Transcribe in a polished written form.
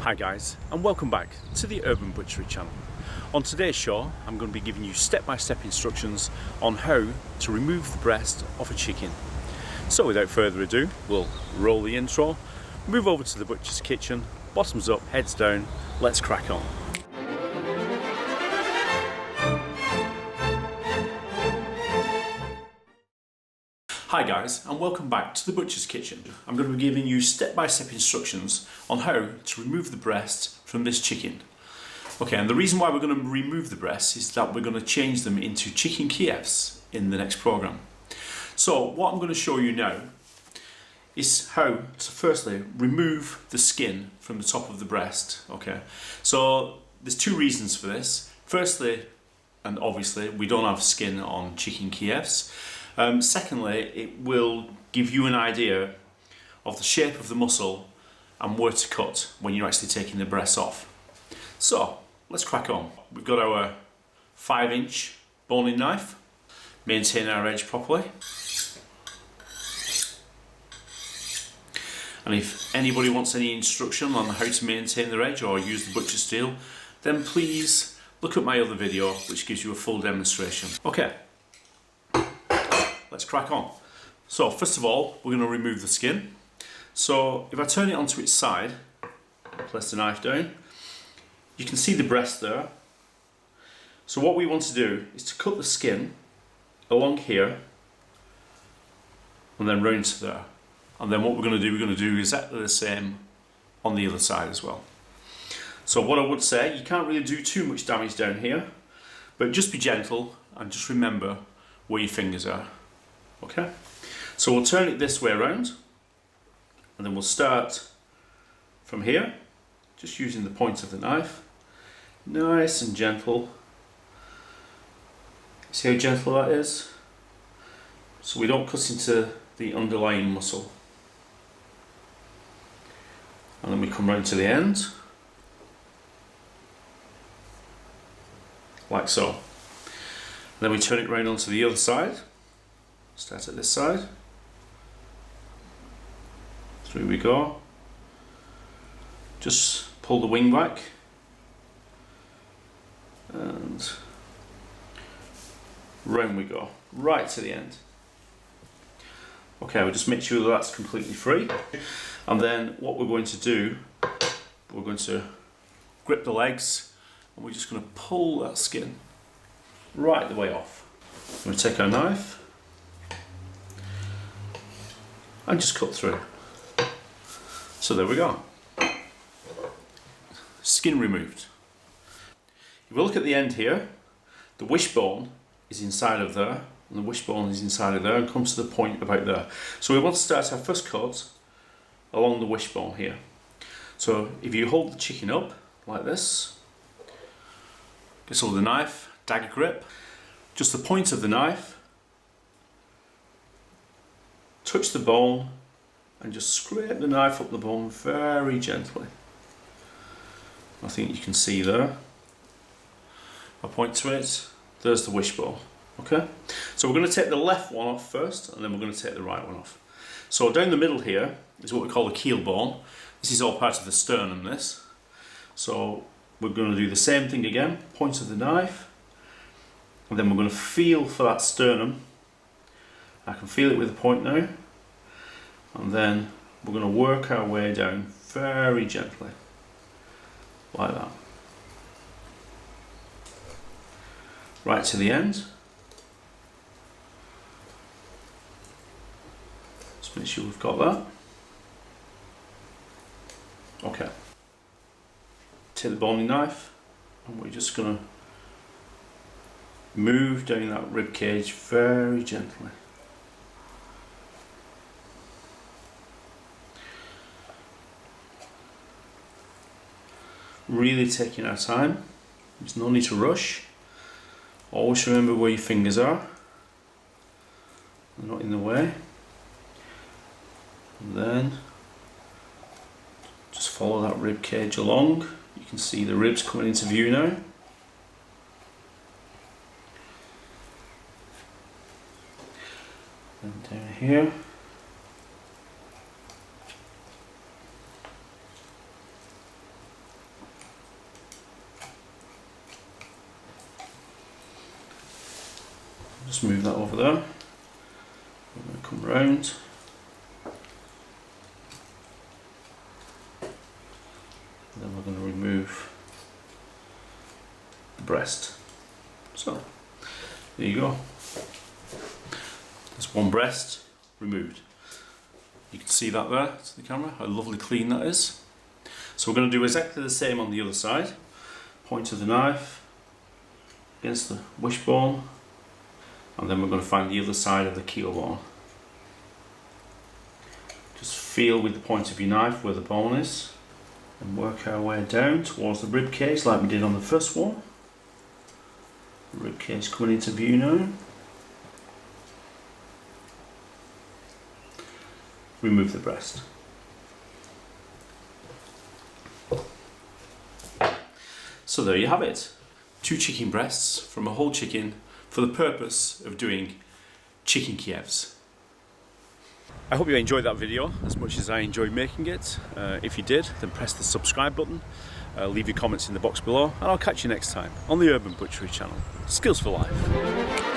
Hi guys, and welcome back to the Urban Butchery Channel. On today's show, I'm going to be giving you step-by-step instructions on how to remove the breast of a chicken. So without further ado, we'll roll the intro, move over to the butcher's kitchen, bottoms up, heads down, let's crack on. Hi guys, and welcome back to the butcher's kitchen. I'm going to be giving you step-by-step instructions on how to remove the breast from this chicken. Okay, and the reason why we're going to remove the breasts is that we're going to change them into Chicken Kievs in the next program. So what I'm going to show you now is how to firstly remove the skin from the top of the breast. Okay, so there's two reasons for this. Firstly, and obviously, we don't have skin on Chicken Kievs. Secondly, it will give you an idea of the shape of the muscle and where to cut when you're actually taking the breasts off. So let's crack on. We've got our 5-inch boning knife. Maintain our edge properly. And if anybody wants any instruction on how to maintain their edge or use the butcher steel, then please look at my other video which gives you a full demonstration. Okay. Let's crack on. So first of all, we're going to remove the skin. So if I turn it onto its side, place the knife down, you can see the breast there. So what we want to do is to cut the skin along here and then round to there. And then what we're going to do is exactly the same on the other side as well. So what I would say, you can't really do too much damage down here, but just be gentle and just remember where your fingers are. Okay, so we'll turn it this way around and then we'll start from here, just using the point of the knife, nice and gentle. See how gentle that is? So we don't cut into the underlying muscle. And then we come round to the end, like so. And then we turn it round onto the other side. Start at this side, through we go, just pull the wing back and round we go, right to the end. Okay, we'll just make sure that that's completely free, and then what we're going to do, we're going to grip the legs and we're just going to pull that skin right the way off. We're going to take our knife and just cut through. So there we go. Skin removed. If we look at the end here, the wishbone is inside of there, and the wishbone is inside of there and comes to the point about there. So we want to start our first cut along the wishbone here. So if you hold the chicken up like this, get hold of the knife, dagger grip, just the point of the knife, touch the bone and just scrape the knife up the bone very gently. I think you can see there. I point to it, there's the wishbone. Okay, so we're going to take the left one off first and then we're going to take the right one off. So down the middle here is what we call the keel bone. This is all part of the sternum, this. So we're going to do the same thing again, point of the knife, and then we're going to feel for that sternum. I can feel it with the point now, and then we're going to work our way down very gently, like that, right to the end. Just make sure we've got that. Okay, take the boning knife and we're just going to move down that rib cage very gently. Really taking our time, there's no need to rush. Always remember where your fingers are, they're not in the way. And then just follow that rib cage along. You can see the ribs coming into view now. And down here. Just move that over there. We're going to come round. And then we're going to remove the breast. So, there you go. There's one breast removed. You can see that there to the camera, how lovely clean that is. So we're going to do exactly the same on the other side. Point of the knife against the wishbone, and then we're going to find the other side of the keel bone. Just feel with the point of your knife where the bone is and work our way down towards the rib cage like we did on the first one. The rib cage coming into view now. Remove the breast. So there you have it. 2 chicken breasts from a whole chicken for the purpose of doing chicken Kievs. I hope you enjoyed that video as much as I enjoyed making it. If you did, then press the subscribe button, leave your comments in the box below, and I'll catch you next time on the Urban Butchery Channel. Skills for life.